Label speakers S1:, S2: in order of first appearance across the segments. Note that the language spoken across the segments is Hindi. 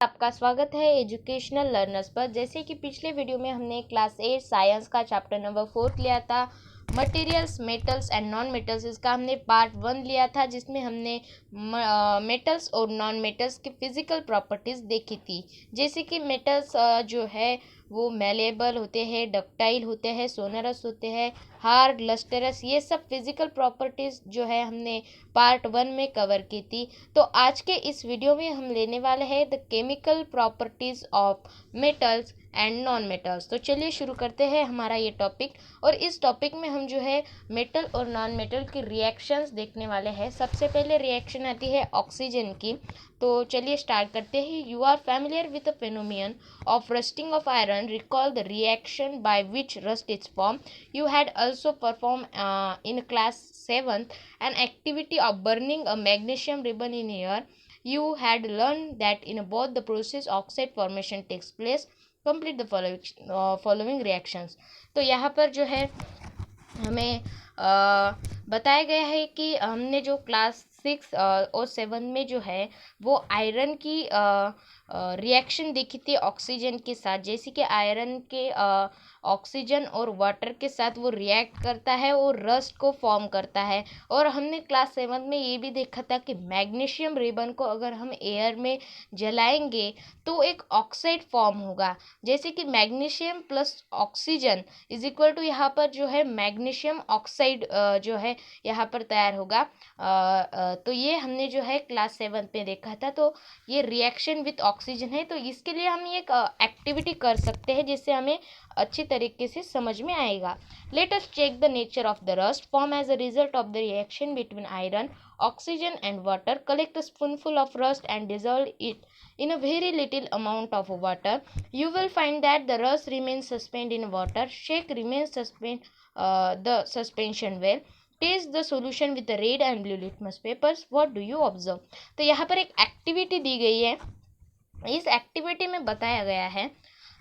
S1: आपका स्वागत है एजुकेशनल लर्नर्स पर। जैसे कि पिछले वीडियो में हमने क्लास 8 साइंस का चैप्टर नंबर 4 लिया था, materials, metals and non metals. इसका हमने पार्ट 1 लिया था, जिसमें हमने मेटल्स और नॉन मेटल्स की फिजिकल प्रॉपर्टीज़ देखी थी। जैसे कि मेटल्स जो है वो मेलेबल होते हैं, डक्टाइल होते हैं, सोनरस होते हैं, हार्ड, लस्टरस। ये सब फिजिकल प्रॉपर्टीज़ जो है हमने पार्ट 1 में कवर की थी। तो आज के इस वीडियो में हम लेने वाले हैं the chemical properties of metals and non metals. तो चलिए शुरू करते हैं हमारा ये टॉपिक। और इस टॉपिक में हम जो है मेटल और नॉन मेटल की रिएक्शंस देखने वाले हैं। सबसे पहले रिएक्शन आती है ऑक्सीजन की। तो चलिए स्टार्ट करते हैं। You are familiar with the phenomenon of rusting of iron, recall the reaction by which rust is form. You had also performed in class 7th an activity of burning a magnesium ribbon in air. You had learned that in both the process oxide formation takes place. Complete the following reactions. तो यहाँ पर जो है हमें बताया गया है कि हमने जो क्लास 6 और 7 में जो है वो आयरन की रिएक्शन देखी थी ऑक्सीजन के साथ। जैसे कि आयरन के ऑक्सीजन और वाटर के साथ वो रिएक्ट करता है और रस्ट को फॉर्म करता है। और हमने क्लास 7 में ये भी देखा था कि मैग्नीशियम रिबन को अगर हम एयर में जलाएंगे तो एक ऑक्साइड फॉर्म होगा। जैसे कि magnesium plus oxygen is equal to यहाँ पर जो है मैग्नीशियम ऑक्साइड जो है यहाँ पर तैयार होगा। तो ये हमने जो है क्लास 7 में देखा था। तो ये रिएक्शन विथ ऑक्सीजन है। तो इसके लिए हम एक एक्टिविटी कर सकते हैं जिससे हमें अच्छी तरीके से समझ में आएगा। Let us check the nature of the rust form as a result of the reaction between iron, oxygen and water. Collect a spoonful of rust and dissolve it in a very little amount of water. You will find that the rust remains suspended in water. Shake remains the suspension well. Taste the solution with the red and blue litmus papers. What do you observe? तो यहाँ पर एक एक्टिविटी दी गई है। इस एक्टिविटी में बताया गया है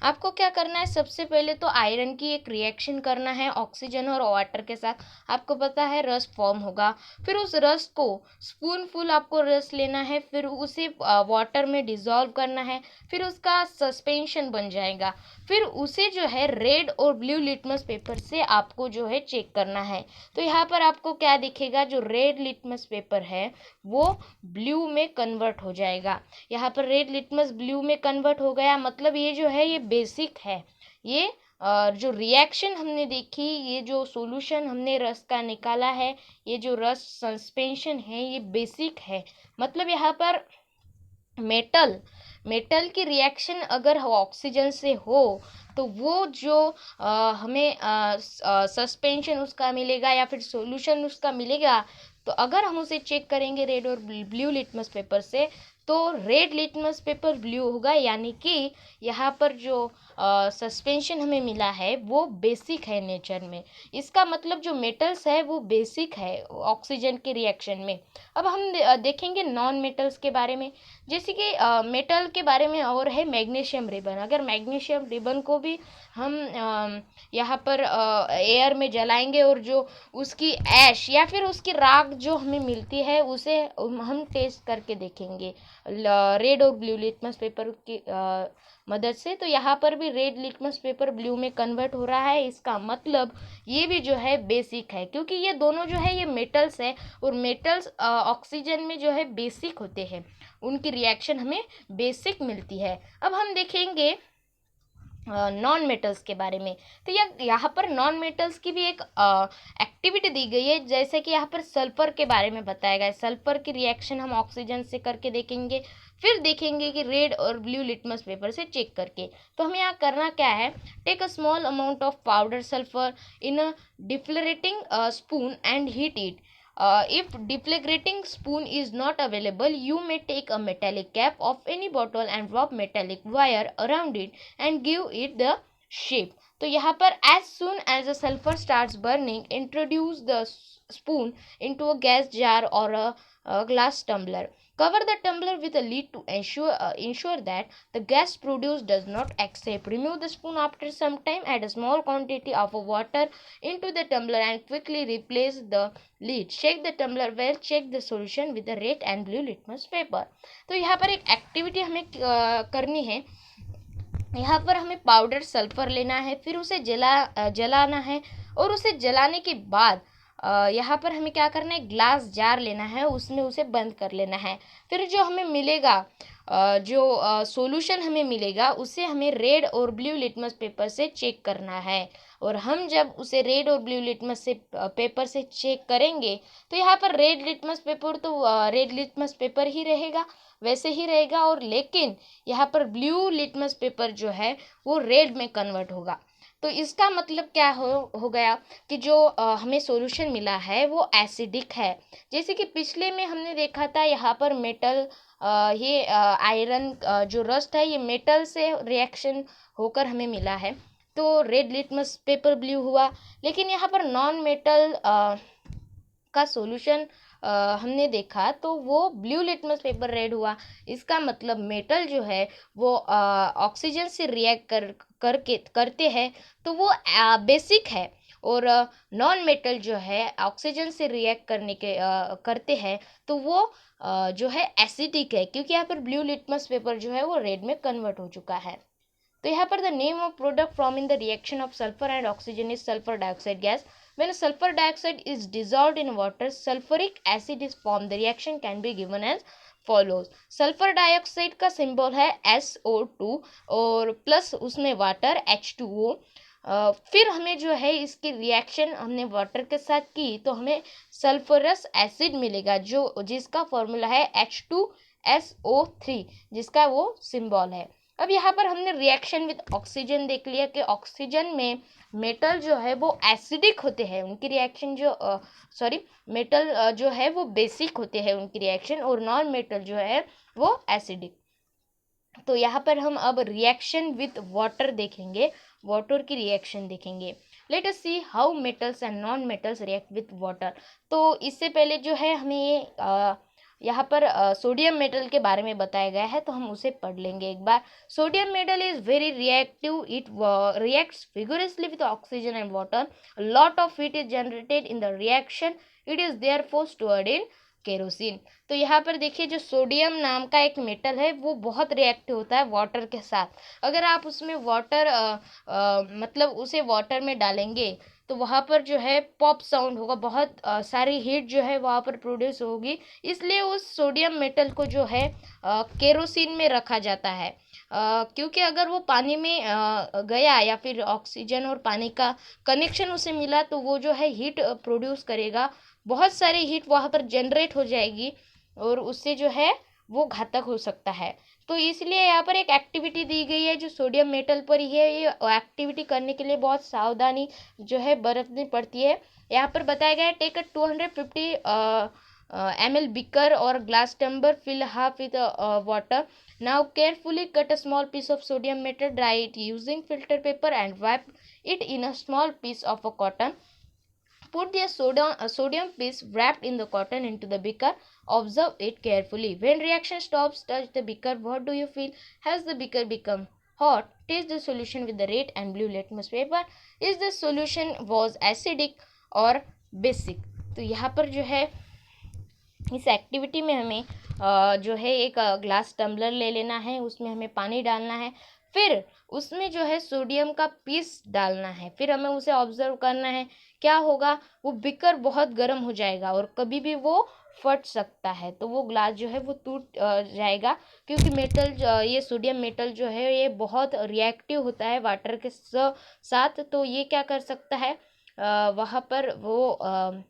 S1: आपको क्या करना है। सबसे पहले तो आयरन की एक रिएक्शन करना है ऑक्सीजन और वाटर के साथ। आपको पता है रस्ट फॉर्म होगा। फिर उस रस्ट को स्पूनफुल आपको रस्ट लेना है, फिर उसे वाटर में डिज़ोल्व करना है, फिर उसका सस्पेंशन बन जाएगा। फिर उसे जो है रेड और ब्लू लिटमस पेपर से आपको जो है चेक करना है। तो यहाँ पर आपको क्या दिखेगा, जो रेड लिटमस पेपर है वो ब्लू में कन्वर्ट हो जाएगा। यहाँ पर रेड लिटमस ब्लू में कन्वर्ट हो गया, मतलब ये जो है ये बेसिक है। ये जो रिएक्शन हमने देखी, ये जो सॉल्यूशन हमने रस का निकाला है, ये जो रस सस्पेंशन है, ये बेसिक है। मतलब यहाँ पर मेटल की रिएक्शन अगर ऑक्सीजन से हो तो वो जो हमें सस्पेंशन उसका मिलेगा या फिर सॉल्यूशन उसका मिलेगा। तो अगर हम उसे चेक करेंगे रेड और ब्लू लिटमस पेपर से, तो रेड लिटमस पेपर ब्लू होगा, यानी कि यहाँ पर जो सस्पेंशन हमें मिला है वो बेसिक है नेचर में। इसका मतलब जो मेटल्स है वो बेसिक है ऑक्सीजन के रिएक्शन में। अब हम देखेंगे नॉन मेटल्स के बारे में। जैसे कि मेटल के बारे में और है मैग्नीशियम रिबन। अगर मैग्नीशियम रिबन को भी हम यहाँ पर एयर में जलाएंगे और जो उसकी ऐश या फिर उसकी राख जो हमें मिलती है उसे हम टेस्ट करके देखेंगे रेड और ब्लू लिटमस पेपर की मदद से। तो यहाँ पर भी रेड लिटमस पेपर ब्लू में कन्वर्ट हो रहा है। इसका मतलब ये भी जो है बेसिक है, क्योंकि ये दोनों जो है ये मेटल्स है और मेटल्स ऑक्सीजन में जो है बेसिक होते हैं, उनकी रिएक्शन हमें बेसिक मिलती है। अब हम देखेंगे नॉन मेटल्स के बारे में। तो यहाँ पर नॉन मेटल्स की भी एक एक्टिविटी दी गई है। जैसे कि यहाँ पर सल्फर के बारे में बताया गया है। सल्फर की रिएक्शन हम ऑक्सीजन से करके देखेंगे, फिर देखेंगे कि रेड और ब्लू लिटमस पेपर से चेक करके। तो हमें यहाँ करना क्या है, take a small amount of powder sulphur in a deflagrating spoon and heat it. If deflagrating spoon is not available, you may take a metallic cap of any bottle and wrap metallic wire around it and give it the shape. तो यहाँ पर as soon as the sulfur starts burning, introduce the spoon into a gas jar or a glass tumbler. Cover the tumbler with a lid to ensure that the gas produced does not escape. Remove the spoon after some time. Add a small quantity of water into the tumbler and quickly replace the lid. Shake the tumbler well. Check the solution with the red and blue litmus paper. तो यहाँ पर एक एक्टिविटी हमें करनी है। यहाँ पर हमें पाउडर सल्फर लेना है, फिर उसे जलाना है, और उसे जलाने के बाद यहाँ पर हमें क्या करना है, ग्लास जार लेना है, उसमें उसे बंद कर लेना है। फिर जो हमें मिलेगा, जो सॉल्यूशन हमें मिलेगा, उसे हमें रेड और ब्लू लिटमस पेपर से चेक करना है। और हम जब उसे रेड और ब्लू लिटमस पेपर से चेक करेंगे तो यहाँ पर रेड लिटमस पेपर तो रेड लिटमस पेपर ही रहेगा, वैसे ही रहेगा, और लेकिन यहाँ पर ब्लू लिटमस पेपर जो है वो रेड में कन्वर्ट होगा। तो इसका मतलब क्या हो गया कि जो हमें सॉल्यूशन मिला है वो एसिडिक है। जैसे कि पिछले में हमने देखा था, यहाँ पर मेटल ये आयरन जो रस्ट है ये मेटल से रिएक्शन होकर हमें मिला है, तो रेड लिटमस पेपर ब्लू हुआ। लेकिन यहाँ पर नॉन मेटल का सॉल्यूशन हमने देखा तो वो ब्लू लिटमस पेपर रेड हुआ। इसका मतलब मेटल जो है वो ऑक्सीजन से रिएक्ट करते हैं तो वो बेसिक है, और नॉन मेटल जो है ऑक्सीजन से रिएक्ट करते हैं तो वो जो है एसिडिक है, क्योंकि यहाँ पर ब्लू लिटमस पेपर जो है वो रेड में कन्वर्ट हो चुका है। तो यहाँ पर the name of product from in the reaction of sulphur and oxygen is sulphur dioxide gas. When sulfur dioxide is dissolved in water, sulfuric acid is formed. The reaction can be given as follows. Sulphur dioxide का सिंबल है SO2 और प्लस उसमें वाटर H2O। फिर हमें जो है इसकी रिएक्शन हमने वाटर के साथ की तो हमें सल्फरस एसिड मिलेगा, जो जिसका फॉर्मूला है H2SO3, जिसका वो सिंबल है। अब यहाँ पर हमने रिएक्शन विद ऑक्सीजन देख लिया कि ऑक्सीजन में मेटल जो है वो एसिडिक होते हैं, उनकी रिएक्शन मेटल जो है वो बेसिक होते हैं उनकी रिएक्शन, और नॉन मेटल जो है वो एसिडिक। तो यहाँ पर हम अब रिएक्शन विद वाटर देखेंगे, वाटर की रिएक्शन देखेंगे। Let us see how metals and non metals react with water. तो इससे पहले जो है हमें यहाँ पर सोडियम मेटल के बारे में बताया गया है, तो हम उसे पढ़ लेंगे एक बार। Sodium metal is very reactive, it reacts vigorously with oxygen and water. A lot of heat is generated in the reaction. It is therefore stored in kerosene. तो यहाँ पर देखिए, जो सोडियम नाम का एक मेटल है वो बहुत रिएक्टिव होता है वाटर के साथ। अगर आप उसमें वाटर मतलब उसे वाटर में डालेंगे तो वहाँ पर जो है पॉप साउंड होगा, बहुत सारी हीट जो है वहाँ पर प्रोड्यूस होगी। इसलिए उस सोडियम मेटल को जो है केरोसिन में रखा जाता है, क्योंकि अगर वो पानी में गया या फिर ऑक्सीजन और पानी का कनेक्शन उसे मिला तो वो जो है हीट प्रोड्यूस करेगा, बहुत सारी हीट वहाँ पर जनरेट हो जाएगी और उससे जो है वो घातक हो सकता है। तो इसलिए यहाँ पर एक एक्टिविटी दी गई है जो सोडियम मेटल पर ही है। ये एक्टिविटी करने के लिए बहुत सावधानी जो है बरतनी पड़ती है। यहाँ पर बताया गया है, take a 250 ml beaker or glass tumbler, fill half with water. Now carefully cut a small piece of sodium metal, dry it using filter paper and wrap it in a small piece of a cotton. Put the sodium piece wrapped in the cotton into the beaker. Observe it carefully. When reaction stops, touch the beaker. What do you feel? Has the beaker become hot? Taste the solution with the red and blue litmus paper. Is the solution was acidic or basic? तो यहाँ पर जो है इस एक्टिविटी में हमें जो है एक ग्लास टम्बलर ले लेना है, उसमें हमें पानी डालना है, फिर उसमें जो है सोडियम का पीस डालना है, फिर हमें उसे ऑब्जर्व करना है क्या होगा। वो बिकर बहुत गर्म हो जाएगा और कभी भी वो फट सकता है, तो वो ग्लास जो है वो टूट जाएगा, क्योंकि मेटल ये सोडियम मेटल जो है ये बहुत रिएक्टिव होता है वाटर के साथ। तो ये क्या कर सकता है, वहाँ पर वो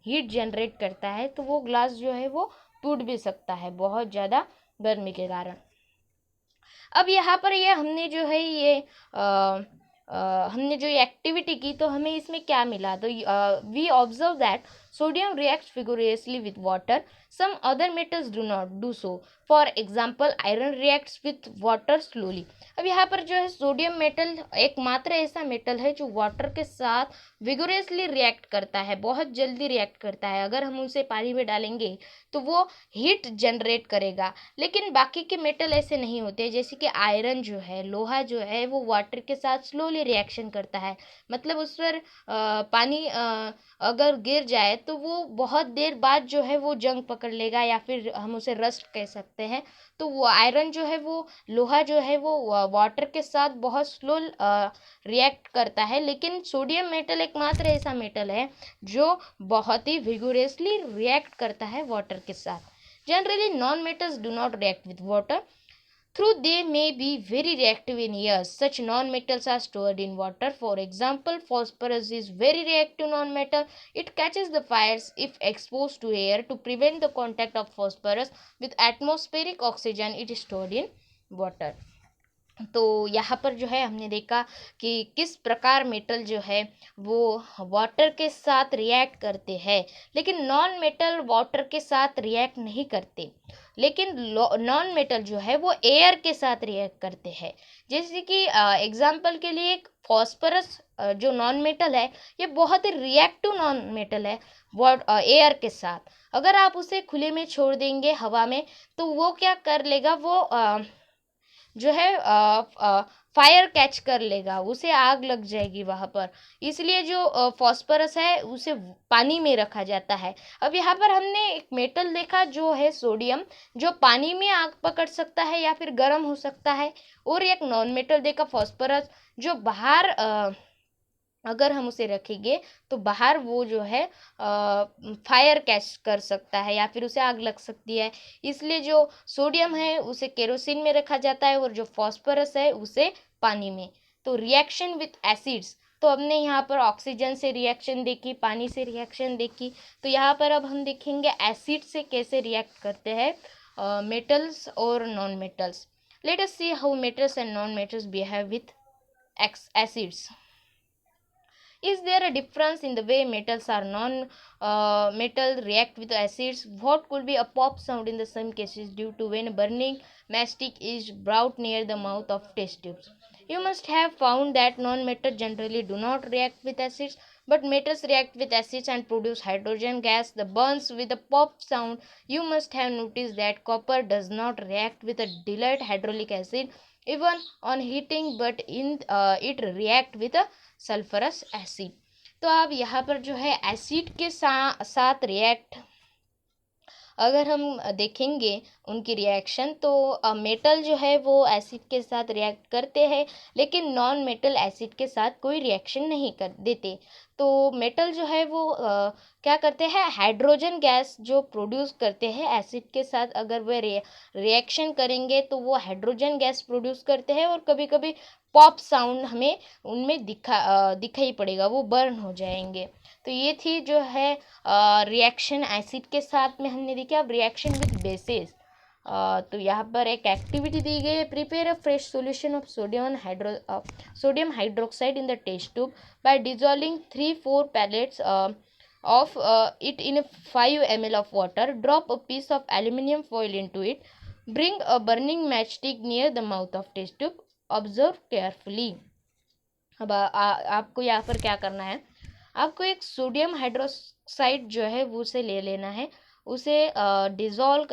S1: हीट जनरेट करता है, तो वो ग्लास जो है वो टूट भी सकता है बहुत ज़्यादा गर्मी के कारण। अब यहाँ पर ये हमने जो है ये हमने जो ये एक्टिविटी की तो हमें इसमें क्या मिला, तो we observe that Sodium reacts vigorously with water. Some other metals do not do so. For example, iron reacts with water slowly. अब यहाँ पर जो है सोडियम मेटल एकमात्र ऐसा मेटल है जो वाटर के साथ विगोरसली रिएक्ट करता है, बहुत जल्दी रिएक्ट करता है। अगर हम उसे पानी में डालेंगे तो वो हीट जनरेट करेगा, लेकिन बाकी के मेटल ऐसे नहीं होते। जैसे कि आयरन जो है, लोहा जो है, वो वाटर के साथ स्लोली रिएक्शन करता है। मतलब उस पर पानी अगर गिर जाए तो वो बहुत देर बाद जो है वो जंग पकड़ लेगा, या फिर हम उसे रस्ट कह सकते हैं। तो वो आयरन जो है, वो लोहा जो है, वो वाटर के साथ बहुत स्लो रिएक्ट करता है। लेकिन सोडियम मेटल एकमात्र ऐसा मेटल है जो बहुत ही विगोरसली रिएक्ट करता है वाटर के साथ। Generally non metals do not react with water, though they may be very reactive in air. Such non-metals are stored in water. For example, phosphorus is very reactive non-metal. It catches the fires if exposed to air. To prevent the contact of phosphorus with atmospheric oxygen, it is stored in water. तो यहाँ पर जो है हमने देखा कि किस प्रकार मेटल जो है वो वाटर के साथ रिएक्ट करते हैं, लेकिन नॉन मेटल वाटर के साथ रिएक्ट नहीं करते। लेकिन नॉन मेटल जो है वो एयर के साथ रिएक्ट करते हैं। जैसे कि एग्जांपल के लिए फॉस्फोरस जो नॉन मेटल है, ये बहुत ही रिएक्टिव नॉन मेटल है एयर के साथ। अगर आप उसे खुले में छोड़ देंगे हवा में, तो वो क्या कर लेगा, वो जो है फायर कैच कर लेगा, उसे आग लग जाएगी वहाँ पर। इसलिए जो फॉस्फोरस है उसे पानी में रखा जाता है। अब यहाँ पर हमने एक मेटल देखा जो है सोडियम, जो पानी में आग पकड़ सकता है या फिर गर्म हो सकता है। और एक नॉन मेटल देखा फॉस्फोरस, जो बाहर अगर हम उसे रखेंगे तो बाहर वो जो है फायर कैच कर सकता है या फिर उसे आग लग सकती है। इसलिए जो सोडियम है उसे केरोसिन में रखा जाता है और जो फॉस्फोरस है उसे पानी में। तो रिएक्शन विथ एसिड्स, तो हमने यहाँ पर ऑक्सीजन से रिएक्शन देखी, पानी से रिएक्शन देखी। तो यहाँ पर अब हम देखेंगे एसिड से कैसे रिएक्ट करते हैं मेटल्स और non metals. Let us see how metals and non metals behave with acids. Is there a difference in the way metals or non-metal react with acids? What could be a pop sound in the some cases due to when burning matchstick is brought near the mouth of test tubes? You must have found that non-metals generally do not react with acids, but metals react with acids and produce hydrogen gas. The burns with a pop sound. You must have noticed that copper does not react with a dilute hydraulic acid even on heating, but it react with a sulphurous acid. तो अब यहाँ पर जो है एसिड के साथ रिएक्ट अगर हम देखेंगे उनकी रिएक्शन, तो मेटल जो है वो एसिड के साथ रिएक्ट करते हैं, लेकिन नॉन मेटल एसिड के साथ कोई रिएक्शन नहीं कर देते। तो मेटल जो है वो क्या करते हैं, हाइड्रोजन गैस जो प्रोड्यूस करते हैं एसिड के साथ। अगर वे रिएक्शन करेंगे तो वो हाइड्रोजन गैस प्रोड्यूस करते हैं, और कभी कभी पॉप साउंड हमें उनमें दिखाई पड़ेगा, वो बर्न हो जाएंगे। तो ये थी जो है रिएक्शन एसिड के साथ में हमने देखी। अब रिएक्शन विद बेसिस, तो यहाँ पर एक एक्टिविटी दी गई है, prepare a fresh solution of sodium hydroxide in the test tube by dissolving 3-4 pellets of it in 5 ml of water. Drop a piece of aluminium foil into it. Bring a burning matchstick near the mouth of test tube. Observe carefully. अब आपको यहाँ पर क्या करना है, आपको एक सोडियम हाइड्रोक्साइड जो है वो उसे ले लेना है, उसे डिज़ोल्व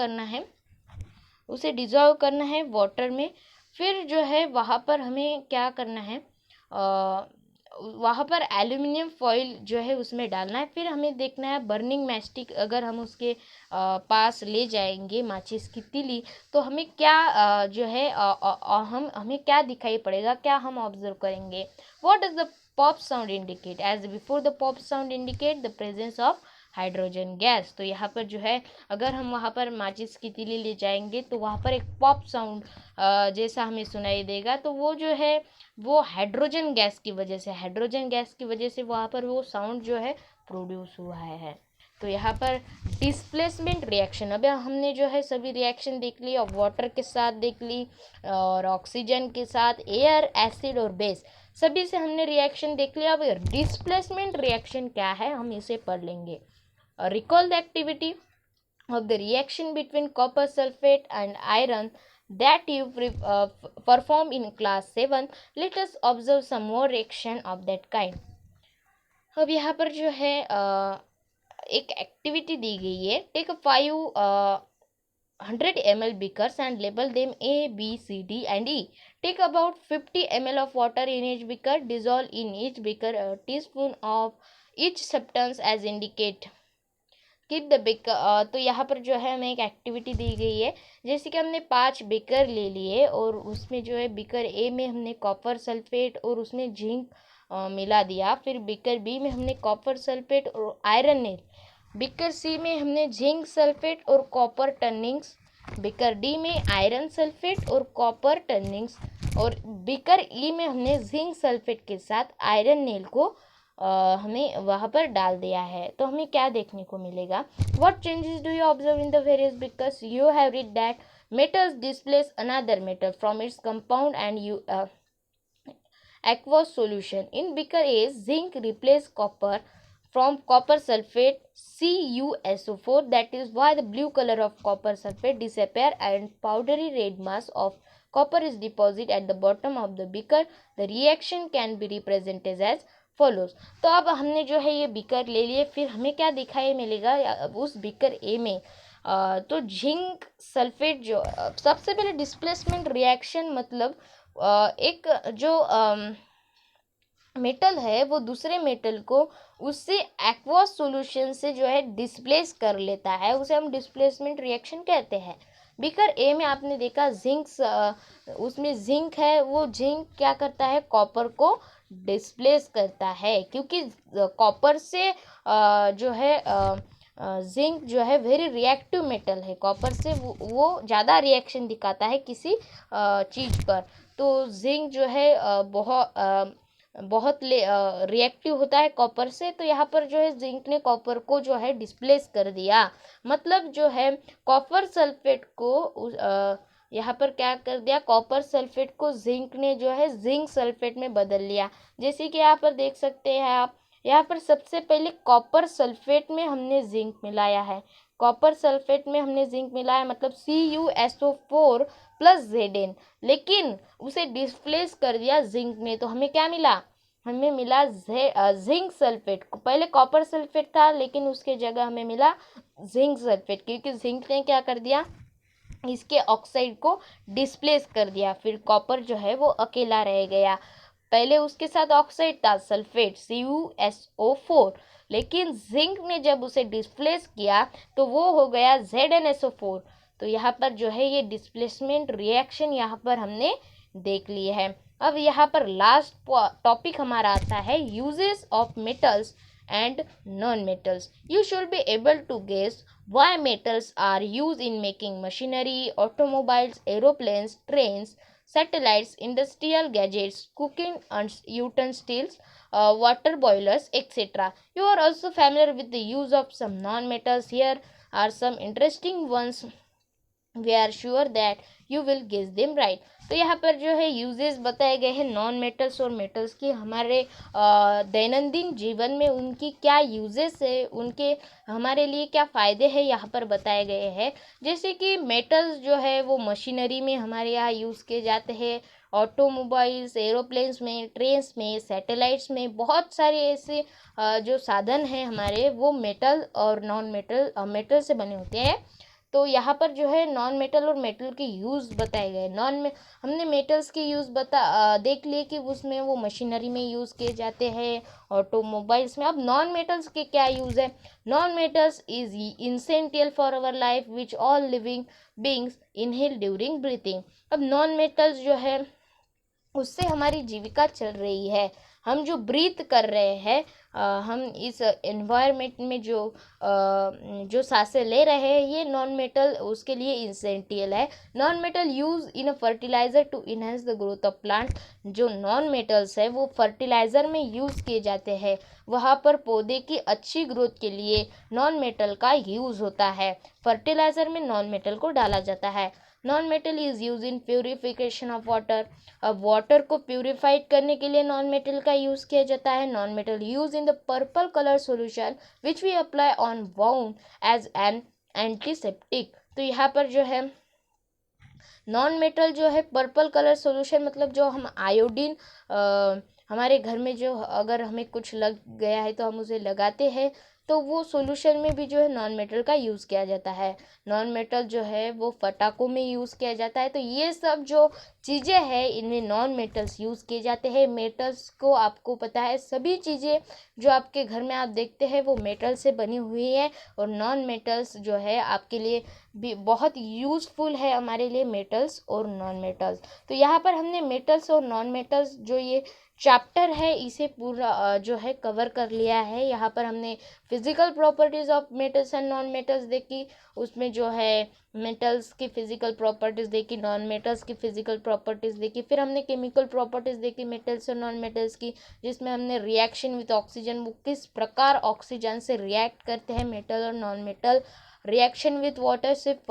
S1: करना है वाटर में। फिर जो है वहाँ पर हमें क्या करना है, वहाँ पर एल्यूमिनियम फॉइल जो है उसमें डालना है। फिर हमें देखना है बर्निंग मैस्टिक, अगर हम उसके पास ले जाएंगे माचिस की तीली, तो हमें क्या जो है हमें क्या दिखाई पड़ेगा, क्या हम ऑब्जर्व करेंगे। What does the pop sound indicate? As before the pop sound indicate the presence of hydrogen gas. तो यहाँ पर जो है अगर हम वहाँ पर माचिस की तीली ले जाएंगे तो वहाँ पर एक पॉप साउंड जैसा हमें सुनाई देगा। तो वो जो है वो हाइड्रोजन गैस की वजह से वहाँ पर वो साउंड जो है प्रोड्यूस हुआ है। तो यहाँ पर डिस्प्लेसमेंट रिएक्शन, अब हमने जो है सभी रिएक्शन देख ली, और वाटर के साथ देख ली, और ऑक्सीजन के साथ, एयर, एसिड और बेस, सभी से हमने रिएक्शन देख लिया। अब डिस्प्लेसमेंट रिएक्शन क्या है हम इसे पढ़ लेंगे। Recall the activity of the reaction between copper sulfate and iron that you performed in class 7. Let us observe some more reaction of that kind. अब यहाँ पर जो है एक एक्टिविटी दी गई है. Take a 500 ml beakers and label them A, B, C, D and E. Take about 50 ml of water in each beaker. Dissolve in each beaker a teaspoon of each substance as indicate. Keep the baker. तो यहाँ पर जो है हमें एक एक्टिविटी दी गई है. जैसे कि हमने 5 बेकर ले लिए और उसमें जो है बेकर ए में हमने कॉपर सल्फेट और उसमें जिंक मिला दिया. फिर बेकर बी में हमने कॉपर सल्फेट और आयरन नेल. बेकर सी में हमने जिंक सल्फेट और कॉपर टर्निंग्स. बेकर डी में आयरन सल्फेट और कॉपर टर्निंग्स. और बेकर ई में हमने जिंक सल्फेट के साथ आयरन नेल को हमें वहाँ पर डाल दिया है. तो हमें क्या देखने को मिलेगा. What changes do you observe in the various beakers? You have read that metals displace another metal from its compound and you aqueous solution. In beaker A, zinc replace copper from copper sulfate CuSO4. That is why the blue color of copper sulfate disappear and powdery red mass of copper is deposited at the bottom of the beaker. The reaction can be represented as follows. तो अब हमने जो है ये बीकर ले लिए. फिर हमें क्या दिखाई मिलेगा उस बीकर ए में. तो जिंक सल्फेट जो सबसे पहले डिस्प्लेसमेंट रिएक्शन मतलब एक जो मेटल है वो दूसरे मेटल को उससे एक्वस सॉल्यूशन से जो है डिस्प्लेस कर लेता है. उसे हम डिस्प्लेसमेंट रिएक्शन कहते हैं. बीकर ए में आपने देखा जिंक उसमें जिंक है. वो जिंक क्या करता है कॉपर को डिस्प्लेस करता है क्योंकि कॉपर से जो है जिंक जो है वेरी रिएक्टिव मेटल है. कॉपर से वो ज़्यादा रिएक्शन दिखाता है किसी चीज़ पर. तो जिंक जो है बहुत रिएक्टिव होता है कॉपर से. तो यहाँ पर जो है जिंक ने कॉपर को जो है डिस्प्लेस कर दिया. मतलब जो है कॉपर सल्फेट को यहाँ पर क्या कर दिया कॉपर सल्फेट को जिंक ने जो है जिंक सल्फेट में बदल लिया. जैसे कि यहाँ पर देख सकते हैं आप. यहाँ पर सबसे पहले कॉपर सल्फेट में हमने जिंक मिलाया है. कॉपर सल्फेट में हमने जिंक मिलाया मतलब CuSO4 प्लस Zn. लेकिन उसे डिस्प्लेस कर दिया जिंक ने. तो हमें क्या मिला. हमें मिला जिंक सल्फेट. पहले कॉपर सल्फेट था लेकिन उसके जगह हमें मिला जिंक सल्फेट क्योंकि जिंक ने क्या कर दिया इसके ऑक्साइड को डिस्प्लेस कर दिया. फिर कॉपर जो है वो अकेला रह गया. पहले उसके साथ ऑक्साइड था सल्फेट CuSO4 लेकिन जिंक ने जब उसे डिस्प्लेस किया तो वो हो गया ZnSO4. तो यहाँ पर जो है ये डिस्प्लेसमेंट रिएक्शन यहाँ पर हमने देख ली है. अब यहाँ पर लास्ट टॉपिक हमारा आता है uses of metals and non-metals. You should be able to guess why metals are used in making machinery, automobiles, aeroplanes, trains, satellites, industrial gadgets, cooking utensils, water boilers, etc. You are also familiar with the use of some non-metals. Here are some interesting ones. We are sure that you will guess them right. तो यहाँ पर जो है यूजेस बताए गए हैं नॉन मेटल्स और मेटल्स की. हमारे दैनंदिन जीवन में उनकी क्या यूजेस है, उनके हमारे लिए क्या फ़ायदे हैं यहाँ पर बताए गए हैं. जैसे कि मेटल्स जो है वो मशीनरी में हमारे यहाँ यूज़ किए जाते हैं. ऑटोमोबाइल्स, एरोप्लेन्स में, ट्रेन्स में, सैटेलाइट्स में बहुत सारे ऐसे जो साधन हैं हमारे वो मेटल और नॉन मेटल से बने होते हैं. तो यहाँ पर जो है नॉन मेटल और मेटल के यूज़ बताए गए. हमने मेटल्स के यूज़ देख लिए कि उसमें वो मशीनरी में यूज़ किए जाते हैं, ऑटोमोबाइल्स में. अब नॉन मेटल्स के क्या यूज़ है. Non metals is essential for our life which all living beings inhale during breathing. अब नॉन मेटल्स जो है उससे हमारी जीविका चल रही है. हम जो ब्रीथ कर रहे हैं हम इस एनवायरनमेंट में जो सांसें ले रहे हैं ये नॉन मेटल उसके लिए इसेंशियल है. Non metal use in a fertiliser to enhance the growth of plant. जो नॉन मेटल्स है वो फर्टिलाइज़र में यूज़ किए जाते हैं. वहाँ पर पौधे की अच्छी ग्रोथ के लिए नॉन मेटल का यूज़ होता है. फर्टिलाइज़र में नॉन मेटल को डाला जाता है. Non metal is use in purification of water. अब वाटर को प्योरीफाइड करने के लिए नॉन मेटल का यूज़ किया जाता है। Non metal use in the purple colour solution which we apply on wound as an antiseptic. तो यहाँ पर जो है नॉन मेटल जो है पर्पल कलर सोल्यूशन, मतलब जो हम आयोडीन हमारे घर में जो अगर हमें कुछ लग गया है तो हम उसे लगाते हैं, तो वो सॉल्यूशन में भी जो है नॉन मेटल का यूज़ किया जाता है। नॉन मेटल जो है वो पटाखों में यूज़ किया जाता है। तो ये सब जो चीज़ें हैं इनमें नॉन मेटल्स यूज़ किए जाते हैं। मेटल्स को आपको पता है सभी चीज़ें जो आपके घर में आप देखते हैं वो मेटल से बनी हुई है, और नॉन मेटल्स जो है आपके लिए भी बहुत यूज़फुल है, हमारे लिए मेटल्स और नॉन मेटल्स। तो यहाँ पर हमने मेटल्स और नॉन मेटल्स जो ये चैप्टर है इसे पूरा जो है कवर कर लिया है। यहाँ पर हमने physical properties of metals and non metals देखी, उसमें जो है मेटल्स की फिजिकल प्रॉपर्टीज़ देखी, नॉन मेटल्स की फिजिकल प्रॉपर्टीज़ देखी, फिर हमने केमिकल प्रॉपर्टीज़ देखी मेटल्स और नॉन मेटल्स की, जिसमें हमने रिएक्शन विद ऑक्सीजन, वो किस प्रकार ऑक्सीजन से रिएक्ट करते हैं मेटल और non metal. Reaction with water सिर्फ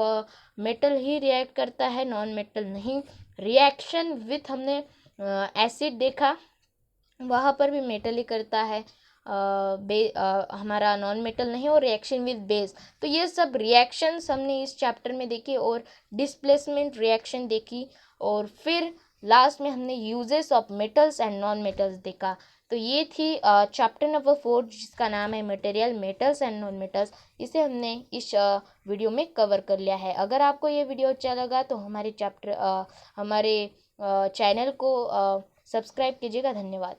S1: मेटल ही रिएक्ट करता है, नॉन मेटल नहीं। रिएक्शन विथ हमने एसिड देखा, वहाँ पर भी मेटल ही करता है, हमारा नॉन मेटल नहीं। और रिएक्शन विद बेस, तो ये सब रिएक्शंस हमने इस चैप्टर में देखी, और डिस्प्लेसमेंट रिएक्शन देखी, और फिर लास्ट में हमने uses of metals and non metals देखा। तो ये थी चैप्टर नंबर 4 जिसका नाम है material, metals and non metals. इसे हमने इस वीडियो में कवर कर लिया है। अगर आपको ये वीडियो अच्छा लगा तो हमारे चैनल को सब्सक्राइब कीजिएगा। धन्यवाद।